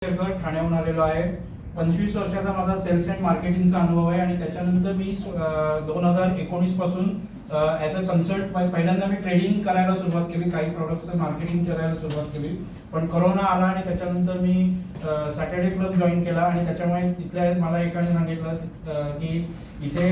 ठाण्याहून आलेलो आहे. 25 वर्षाचा माझा सेल्स अँड मार्केटिंगचा अनुभव आहे आणि त्याच्यानंतर मी 2019 पासून ॲज अ कन्सल्ट पहिल्यांदा मी ट्रेडिंग करायला सुरुवात केली, काही प्रोडक्टचं मार्केटिंग करायला सुरुवात केली. पण कोरोना आला आणि त्याच्यानंतर मी सॅटर्डे क्लब जॉईन केला आणि त्याच्यामुळे तिथल्या मला एकाने सांगितलं की इथे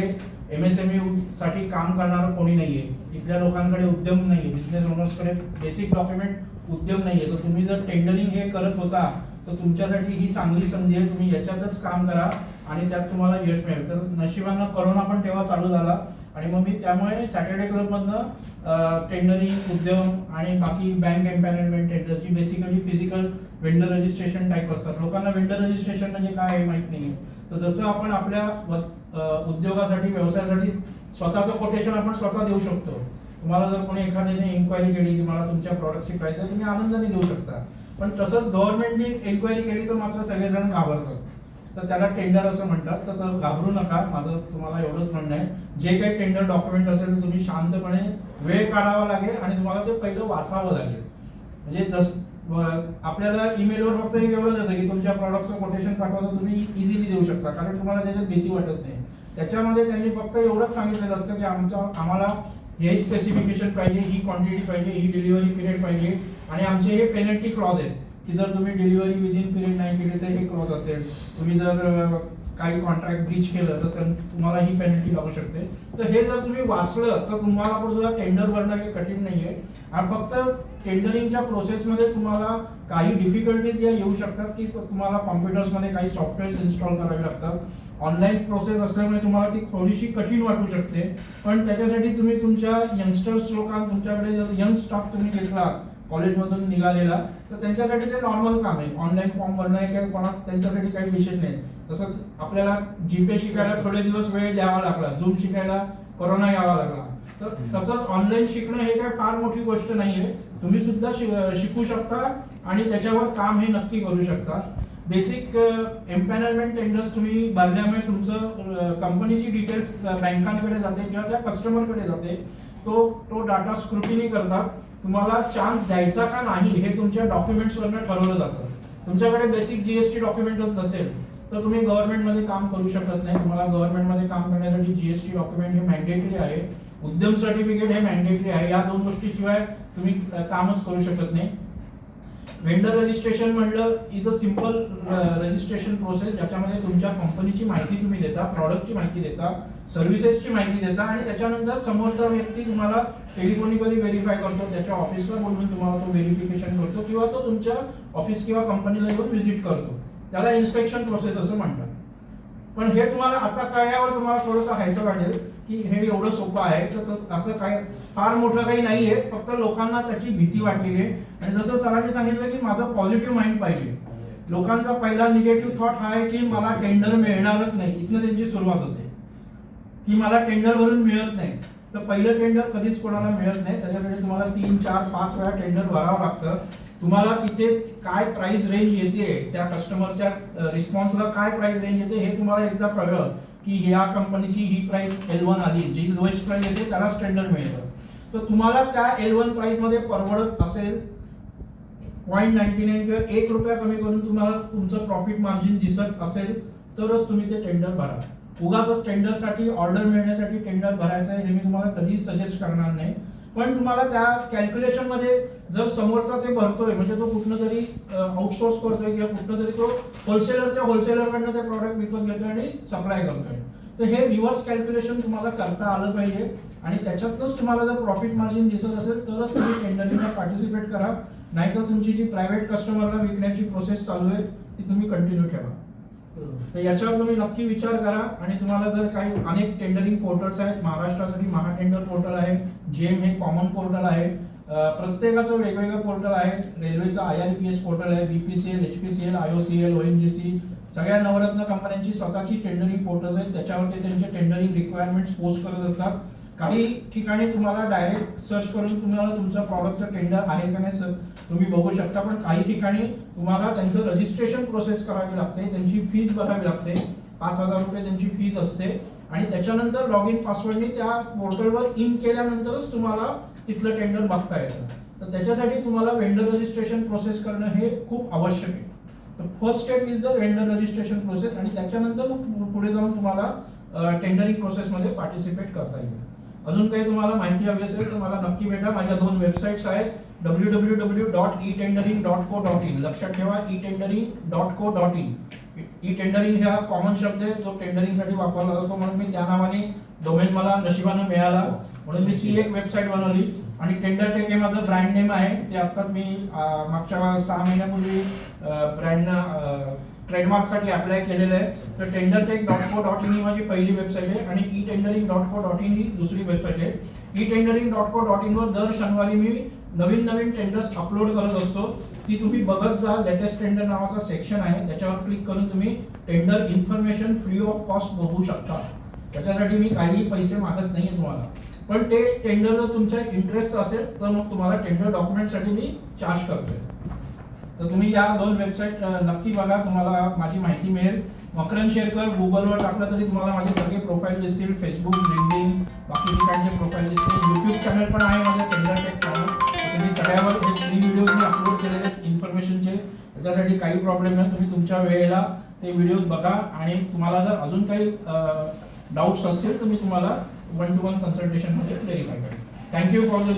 MSME साठी काम करणारं कोणी नाहीये, इथल्या लोकांकडे उद्यम नाहीये, बिझनेस ओनर्सकडे बेसिक डॉक्युमेंट उद्यम नाहीये. तर तुम्ही जर टेंडरिंग हे करत होता तर तुमच्यासाठी ही चांगली संधी आहे, तुम्ही याच्यातच काम करा आणि त्यात तुम्हाला यश मिळेल. तर नशिबानं कोरोना पण तेव्हा चालू झाला आणि मग मी त्यामुळे सॅटर्डे क्लबमधनं टेंडरिंग, उद्यम आणि बाकी बँक एम्पॅनलमेंट टेंडर जी basically physical vendor registration type असतात. लोकांना वेंडर रजिस्ट्रेशन म्हणजे काय हे माहित नाही. तर जसं आपण आपल्या उद्योगासाठी, व्यवसायासाठी स्वतःचं कोटेशन आपण स्वतः देऊ शकतो. तुम्हाला जर कोणी एखाद्याने इन्क्वायरी केली की मला तुमच्या प्रॉडक्टची प्राइस आहे, तुम्ही आनंदाने देऊ शकता. पण तसंच गव्हर्नमेंटने एन्क्वायरी केली तर मात्र सगळेजण घाबरतात, तर त्याला टेंडर असं म्हणतात. तर घाबरू नका, माझं तुम्हाला एवढंच म्हणणं आहे. जे काही टेंडर डॉक्युमेंट असेल तर तुम्ही शांतपणे वेळ काढावा लागेल आणि तुम्हाला ते पहिलं वाचावं लागेल. म्हणजे आपल्याला ईमेलवर फक्त एक एवढंच येतं की तुमच्या प्रॉडक्टचं कोटेशन पाठवा, तर तुम्ही इझिली देऊ शकता, कारण तुम्हाला त्याच्यात भीती वाटत नाही. त्याच्यामध्ये त्यांनी फक्त एवढंच सांगितलेलं असतं की आम्हाला हे स्पेसिफिकेशन पाहिजे, ही क्वांटिटी पाहिजे, ही डिलिव्हरी पिरियड पाहिजे आणि आमचे हे पेनल्टी क्लॉज आहेत की जर तुम्ही डिलिव्हरी विदिन पिरियड नाही केली तर हे क्लॉज असेल. तुम्ही जर काही कॉन्ट्रॅक्ट ब्रीच केलं तर तुम्हाला ही पेनल्टी लागू शकते. तर हे जर तुम्ही वाचलं तर तुम्हाला पण सुद्धा टेंडर भरणं हे कठीण नाहीये. आणि फक्त टेंडरिंगच्या प्रोसेसमध्ये तुम्हाला काही डिफिकल्टीज या येऊ शकतात की तुम्हाला कॉम्प्युटर्समध्ये काही सॉफ्टवेअर्स इन्स्टॉल करावे लागतात. ऑनलाईन प्रोसेस असल्यामुळे तुम्हाला ती थोडीशी कठीण वाटू शकते. पण त्याच्यासाठी तुम्ही तुमच्या यंगस्टर्स लोकांना, तुमच्याकडे जर यंग स्टाफ तुम्ही घेतला कॉलेजमधून निघालेला, तर त्यांच्यासाठी ते नॉर्मल काम आहे. ऑनलाईन फॉर्म भरणं आहे किंवा त्यांच्यासाठी काही विशेष नाही. तसं आपल्याला जीपे शिकायला थोडे दिवस वेळ द्यावा लागला, झूम शिकायला कोरोना यावा लागला. तर तसंच ऑनलाईन शिकणं हे काय फार मोठी गोष्ट नाहीये. तुम्ही सुद्धा शिकू शकता आणि त्याच्यावर काम हे नक्की करू शकता. बेसिक एम्पॅनलमेंट टेंडर्स तुम्ही भरल्यामुळे तुमचं कंपनीची डिटेल्स बँकांकडे जाते किंवा त्या कस्टमरकडे जाते. तो डाटा स्क्रुटिनी करतात. तुम्हाला चान्स द्यायचा का नाही हे तुमच्या डॉक्युमेंट्सवरनं ठरवलं जातं. तुमच्याकडे बेसिक GST डॉक्युमेंटच नसेल तर तुम्ही गव्हर्नमेंटमध्ये काम करू शकत नाही. तुम्हाला गव्हर्नमेंटमध्ये काम करण्यासाठी GST डॉक्युमेंट हे मॅन्डेटरी आहे, उद्यम सर्टिफिकेट हे मॅन्डेटरी आहे. या दोन गोष्टीशिवाय तुम्ही कामच करू शकत नाही. वेंडर रजिस्ट्रेशन म्हणलं is a simple registration process, ज्याच्यामध्ये तुमच्या कंपनीची माहिती तुम्ही देता, प्रॉडक्टची माहिती देता, सर्व्हिसेसची माहिती देता आणि त्याच्यानंतर समोरचा व्यक्ती तुम्हाला टेलिफोनिकली व्हेरीफाय करतो, त्याच्या ऑफिसला बोलवून तुम्हाला तो व्हेरिफिकेशन करतो किंवा तो तुमच्या ऑफिस किंवा कंपनीला येऊन व्हिजिट करतो. त्याला इन्स्पेक्शन प्रोसेस असं म्हणतात. पण हे तुम्हाला आता कळल्यावर तुम्हाला थोडंसं हायचं वाटेल की हे एवढं सोपं आहे. तर असं काय फार मोठं काही नाहीये, फक्त लोकांना त्याची भीती वाटलेली आहे. आणि जसं सरांनी सांगितलं की माझा पॉझिटिव्ह माइंड पाहिजे. लोकांचा पहिला निगेटिव्ह थॉट हा आहे की मला टेंडर मिळणारच नाही. इथनं त्यांची सुरुवात होते की मला टेंडर भरून मिळत नाही. तर पहिलं टेंडर कधीच कोणाला मिळत नाही. त्याच्यासाठी तुम्हाला 3, 4, 5 वेळा टेंडर भरावं लागतं. तुम्हाला तिथे काय प्राइस रेंज येते, त्या कस्टमरच्या रिस्पॉन्सला काय प्राइस रेंज येते हे तुम्हाला एकदा कळलं की या कंपनीची ही प्राइस L1 आली, जी लोएस्ट प्राइस येते त्यालाच टेंडर मिळतं. तर तुम्हाला त्या L1 प्राइस मध्ये परवडत असेल, 0.99 किंवा ₹1 कमी करून तुम्हाला तुमचं प्रॉफिट मार्जिन दिसत असेल तरच तुम्ही ते टेंडर भरा. उगाच टेंडरसाठी, ऑर्डर मिळण्यासाठी टेंडर भरायचं आहे हे मी तुम्हाला कधीच सजेस्ट करणार नाही. पण तुम्हाला त्या कॅल्क्युलेशन मध्ये जर समोरचा ते भरतोय म्हणजे तो कुठनं तरी आउटसोर्स करतोय किंवा कुठनं तरी तो होलसेलरकडनं ते प्रॉडक्ट विकत घेतोय आणि सप्लाय करतोय, तर हे रिव्हर्स कॅल्क्युलेशन तुम्हाला करता आलं पाहिजे. आणि त्याच्यातच तुम्हाला जर प्रॉफिट मार्जिन दिसत असेल तरच तुम्ही टेंडरिंगला पार्टिसिपेट करा. नाहीतर तुमची जी प्रायव्हेट कस्टमरला विकण्याची प्रोसेस चालू आहे ती तुम्ही कंटिन्यू ठेवा. तर याच्यावर तुम्ही नक्की विचार करा. आणि तुम्हाला जर काही अनेक टेंडरिंग पोर्टल्स आहेत, महाराष्ट्रासाठी महाटेंडर पोर्टल आहे, जेम हे कॉमन पोर्टल आहे, प्रत्येकाचं वेगवेगळं पोर्टल आहे. रेल्वेचं IRPS पोर्टल आहे, BPCL, HPCL, IOCL, ONGC, सगळ्या नवरत्न कंपन्यांची स्वतःची टेंडरिंग पोर्टल्स आहेत. त्याच्यावर ते त्यांचे टेंडरिंग रिक्वायरमेंट्स पोस्ट करत असतात. काही ठिकाणी तुम्हाला डायरेक्ट सर्च करून तुम्हाला तुमचं प्रॉडक्टचं टेंडर आहे का नाही तुम्ही बघू शकता. पण काही ठिकाणी तुम्हाला त्यांचं रजिस्ट्रेशन प्रोसेस करावी लागते, त्यांची फीस भरावी लागते. ₹5,000 त्यांची फीस असते आणि त्याच्यानंतर लॉग इन पासवर्डनी त्या पोर्टलवर इन केल्यानंतरच तुम्हाला तिथलं टेंडर बघता येतं. तर त्याच्यासाठी तुम्हाला वेंडर रजिस्ट्रेशन प्रोसेस करणं हे खूप आवश्यक आहे. तर first step is the vendor registration process आणि त्याच्यानंतर मग पुढे जाऊन तुम्हाला टेंडरिंग प्रोसेसमध्ये पार्टिसिपेट करता येईल. अजून काही तुम्हाला माहिती हवी असेल तर मला नक्की भेटा. माझ्या 2 वेबसाईट्स आहेत www.etendering.co.in. लक्षात ठेवा etendering.co.in. ई टेंडरिंग हा कॉमन शब्द आहे जो टेंडरिंगसाठी वापरला जातो, म्हणून मी त्या नावाने डोमेन मला नशिबानं मिळाला म्हणून मी ती एक वेबसाईट बनवली. आणि टेंडरटेक हे माझं ब्रँड नेम आहे. ते आत्ताच मी मागच्या 6 महिन्यापूर्वी ब्रँड ट्रेडमार्कसाठी अप्लाय केलेलं आहे. तर tendertech.co.in ही माझी पहिली वेबसाईट आहे आणि etendering.co.in ही दुसरी वेबसाईट आहे. etendering.co.in वर दर शनिवारी मी नवीन टेंडर्स अपलोड करत असतो. ती तुम्ही बघत जा. लेटेस्ट टेंडर नावाचा सेक्शन आहे, त्याच्यावर क्लिक करून तुम्ही tender information free of cost बघू शकता. त्याच्यासाठी मी काही पैसे मागत नाहीये तुम्हाला, पण ते टेंडर जर तुमच्या इंटरेस्ट असेल तर मग तुम्हाला टेंडर डॉक्युमेंटसाठी मी चार्ज करतोय. तर तुम्ही या 2 वेबसाईट नक्की बघा, तुम्हाला माझी माहिती मिळेल. मकरंद शेरकर गुगलवर टाकलं तरी तुम्हाला माझे सगळे प्रोफाईल दिसतील. फेसबुक, लिंक्डइन, बाकी ठिकाणचे प्रोफाईल दिसतील. युट्यूब चॅनल पण आहे माझं टेंडरटेक चॅनल. तुम्ही सगळ्यावर हे 3 व्हिडिओज मी अपलोड केलेले आहेत इन्फॉर्मेशनचे. त्याच्यासाठी काही प्रॉब्लेम नाही, तुम्ही तुमच्या वेळेला ते व्हिडिओज बघा आणि तुम्हाला जर अजून काही डाऊट्स असतील तर मी तुम्हाला 1-to-1 कन्सल्टेशनमध्ये क्लेरिफाय करेन. Thank you for the